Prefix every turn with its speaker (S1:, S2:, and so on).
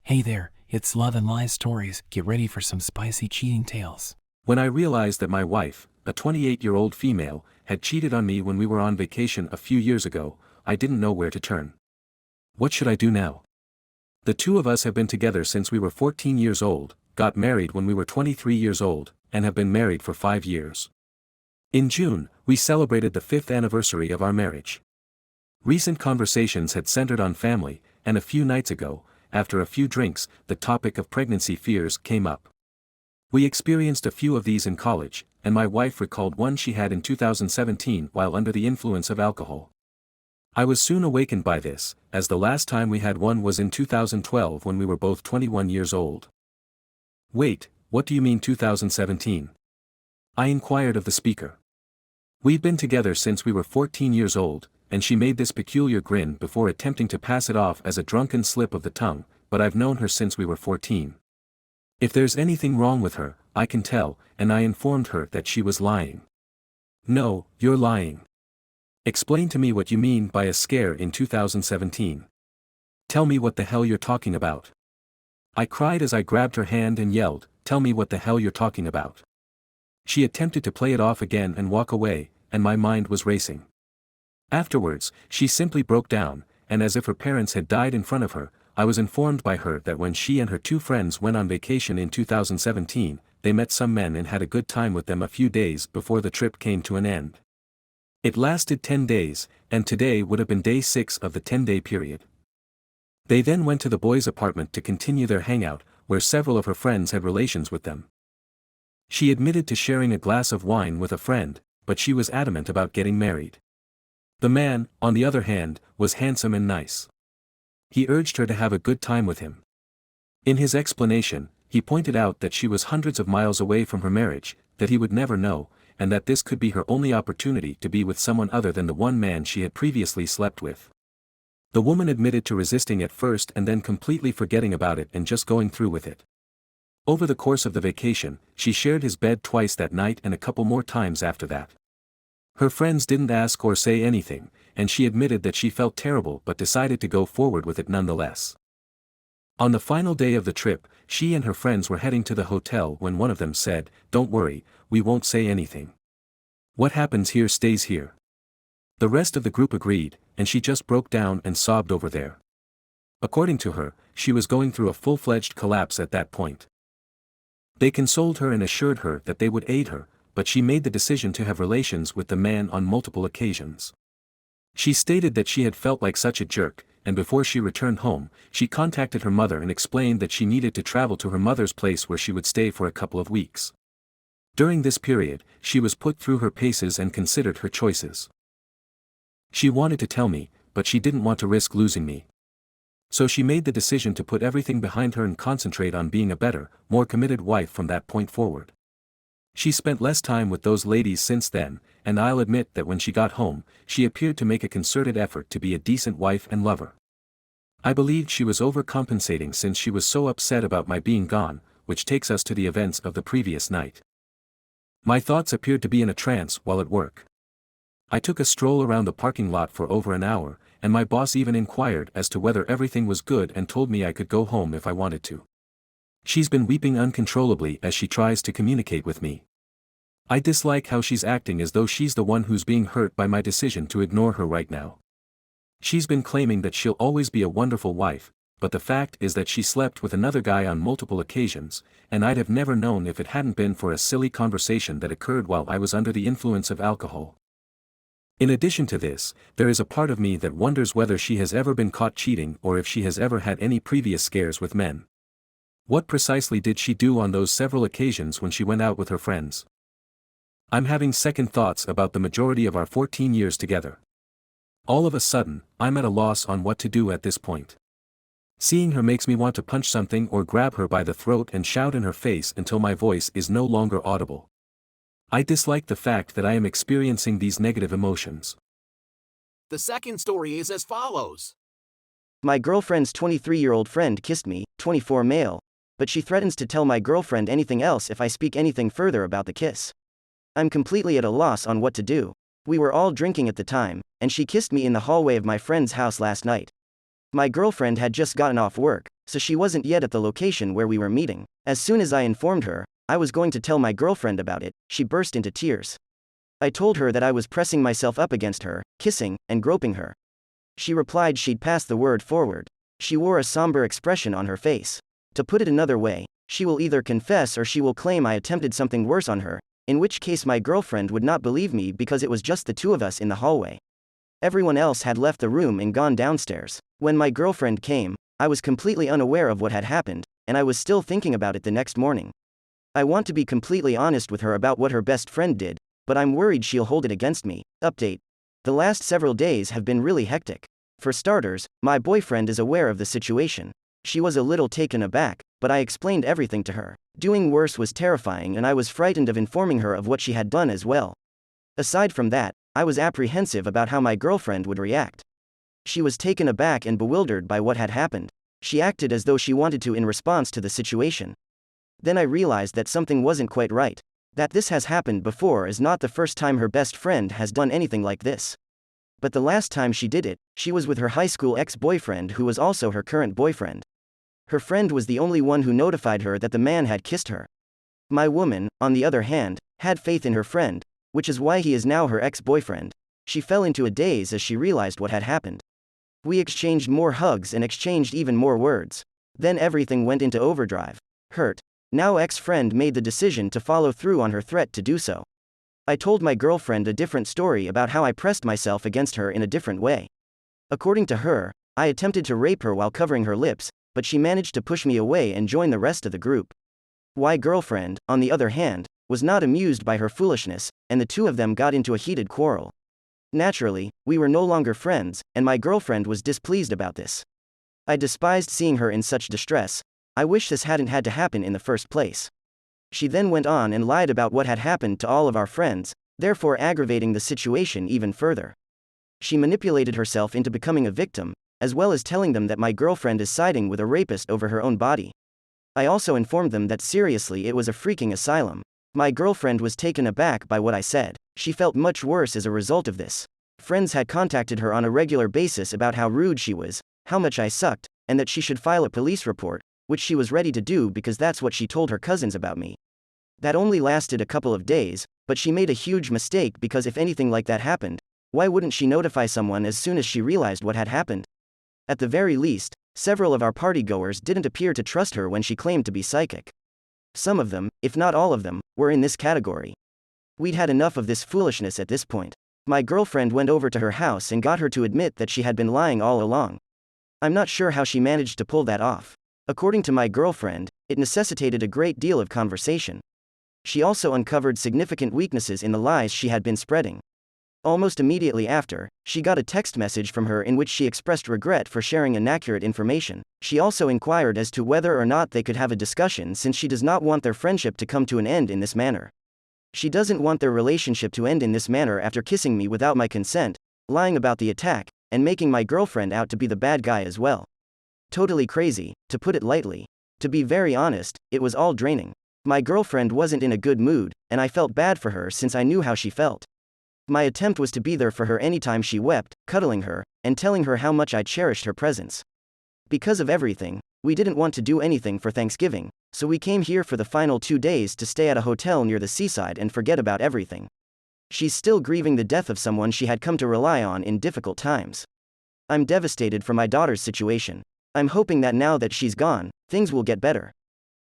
S1: Hey there, it's Love and Lies Stories. Get ready for some spicy cheating tales.
S2: When I realized that my wife, a 28-year-old female, had cheated on me when we were on vacation a few years ago, I didn't know where to turn. What should I do now? The two of us have been together since we were 14 years old, got married when we were 23 years old, and have been married for 5 years. In June, we celebrated the 5th anniversary of our marriage. Recent conversations had centered on family, and a few nights ago, after a few drinks, the topic of pregnancy fears came up. We experienced a few of these in college, and my wife recalled one she had in 2017 while under the influence of alcohol. I was soon awakened by this, as the last time we had one was in 2012 when we were both 21 years old. Wait, what do you mean 2017? I inquired of the speaker. We've been together since we were 14 years old, and she made this peculiar grin before attempting to pass it off as a drunken slip of the tongue, but I've known her since we were 14. If there's anything wrong with her, I can tell, and I informed her that she was lying. No, you're lying. Explain to me what you mean by a scare in 2017. Tell me what the hell you're talking about. I cried as I grabbed her hand and yelled, "Tell me what the hell you're talking about." She attempted to play it off again and walk away, and my mind was racing. Afterwards, she simply broke down, and as if her parents had died in front of her, I was informed by her that when she and her two friends went on vacation in 2017, they met some men and had a good time with them a few days before the trip came to an end. It lasted 10 days, and today would have been day 6 of the 10-day period. They then went to the boys' apartment to continue their hangout, where several of her friends had relations with them. She admitted to sharing a glass of wine with a friend, but she was adamant about getting married. The man, on the other hand, was handsome and nice. He urged her to have a good time with him. In his explanation, he pointed out that she was hundreds of miles away from her marriage, that he would never know, and that this could be her only opportunity to be with someone other than the one man she had previously slept with. The woman admitted to resisting at first and then completely forgetting about it and just going through with it. Over the course of the vacation, she shared his bed twice that night and a couple more times after that. Her friends didn't ask or say anything, and she admitted that she felt terrible but decided to go forward with it nonetheless. On the final day of the trip, she and her friends were heading to the hotel when one of them said, "Don't worry, we won't say anything. What happens here stays here." The rest of the group agreed, and she just broke down and sobbed over there. According to her, she was going through a full-fledged collapse at that point. They consoled her and assured her that they would aid her, but she made the decision to have relations with the man on multiple occasions. She stated that she had felt like such a jerk, and before she returned home, she contacted her mother and explained that she needed to travel to her mother's place where she would stay for a couple of weeks. During this period, she was put through her paces and considered her choices. She wanted to tell me, but she didn't want to risk losing me. So she made the decision to put everything behind her and concentrate on being a better, more committed wife from that point forward. She spent less time with those ladies since then, and I'll admit that when she got home, she appeared to make a concerted effort to be a decent wife and lover. I believed she was overcompensating since she was so upset about my being gone, which takes us to the events of the previous night. My thoughts appeared to be in a trance while at work. I took a stroll around the parking lot for over an hour, and my boss even inquired as to whether everything was good and told me I could go home if I wanted to. She's been weeping uncontrollably as she tries to communicate with me. I dislike how she's acting as though she's the one who's being hurt by my decision to ignore her right now. She's been claiming that she'll always be a wonderful wife, but the fact is that she slept with another guy on multiple occasions, and I'd have never known if it hadn't been for a silly conversation that occurred while I was under the influence of alcohol. In addition to this, there is a part of me that wonders whether she has ever been caught cheating or if she has ever had any previous scares with men. What precisely did she do on those several occasions when she went out with her friends? I'm having second thoughts about the majority of our 14 years together. All of a sudden, I'm at a loss on what to do at this point. Seeing her makes me want to punch something or grab her by the throat and shout in her face until my voice is no longer audible. I dislike the fact that I am experiencing these negative emotions.
S3: The second story is as follows.
S4: My girlfriend's 23-year-old friend kissed me, 24 male, but she threatens to tell my girlfriend anything else if I speak anything further about the kiss. I'm completely at a loss on what to do. We were all drinking at the time, and she kissed me in the hallway of my friend's house last night. My girlfriend had just gotten off work, so she wasn't yet at the location where we were meeting. As soon as I informed her I was going to tell my girlfriend about it, she burst into tears. I told her that I was pressing myself up against her, kissing, and groping her. She replied she'd pass the word forward. She wore a somber expression on her face. To put it another way, she will either confess or she will claim I attempted something worse on her, in which case my girlfriend would not believe me because it was just the two of us in the hallway. Everyone else had left the room and gone downstairs. When my girlfriend came, I was completely unaware of what had happened, and I was still thinking about it the next morning. I want to be completely honest with her about what her best friend did, but I'm worried she'll hold it against me. Update. The last several days have been really hectic. For starters, my boyfriend is aware of the situation. She was a little taken aback, but I explained everything to her. Doing worse was terrifying and I was frightened of informing her of what she had done as well. Aside from that, I was apprehensive about how my girlfriend would react. She was taken aback and bewildered by what had happened. She acted as though she wanted to in response to the situation. Then I realized that something wasn't quite right. That this has happened before is not the first time her best friend has done anything like this. But the last time she did it, she was with her high school ex-boyfriend who was also her current boyfriend. Her friend was the only one who notified her that the man had kissed her. My woman, on the other hand, had faith in her friend, which is why he is now her ex-boyfriend. She fell into a daze as she realized what had happened. We exchanged more hugs and exchanged even more words. Then everything went into overdrive. Hurt. Now ex-friend made the decision to follow through on her threat to do so. I told my girlfriend a different story about how I pressed myself against her in a different way. According to her, I attempted to rape her while covering her lips, but she managed to push me away and join the rest of the group. My girlfriend, on the other hand, was not amused by her foolishness, and the two of them got into a heated quarrel. Naturally, we were no longer friends, and my girlfriend was displeased about this. I despised seeing her in such distress. I wish this hadn't had to happen in the first place. She then went on and lied about what had happened to all of our friends, therefore aggravating the situation even further. She manipulated herself into becoming a victim, as well as telling them that my girlfriend is siding with a rapist over her own body. I also informed them that seriously it was a freaking asylum. My girlfriend was taken aback by what I said. She felt much worse as a result of this. Friends had contacted her on a regular basis about how rude she was, how much I sucked, and that she should file a police report, which she was ready to do because that's what she told her cousins about me. That only lasted a couple of days, but she made a huge mistake because if anything like that happened, why wouldn't she notify someone as soon as she realized what had happened? At the very least, several of our partygoers didn't appear to trust her when she claimed to be psychic. Some of them, if not all of them, were in this category. We'd had enough of this foolishness at this point. My girlfriend went over to her house and got her to admit that she had been lying all along. I'm not sure how she managed to pull that off. According to my girlfriend, it necessitated a great deal of conversation. She also uncovered significant weaknesses in the lies she had been spreading. Almost immediately after, she got a text message from her in which she expressed regret for sharing inaccurate information. She also inquired as to whether or not they could have a discussion since she does not want their friendship to come to an end in this manner. She doesn't want their relationship to end in this manner after kissing me without my consent, lying about the attack, and making my girlfriend out to be the bad guy as well. Totally crazy, to put it lightly. To be very honest, it was all draining. My girlfriend wasn't in a good mood, and I felt bad for her since I knew how she felt. My attempt was to be there for her anytime she wept, cuddling her, and telling her how much I cherished her presence. Because of everything, we didn't want to do anything for Thanksgiving, so we came here for the final 2 days to stay at a hotel near the seaside and forget about everything. She's still grieving the death of someone she had come to rely on in difficult times. I'm devastated for my daughter's situation. I'm hoping that now that she's gone, things will get better.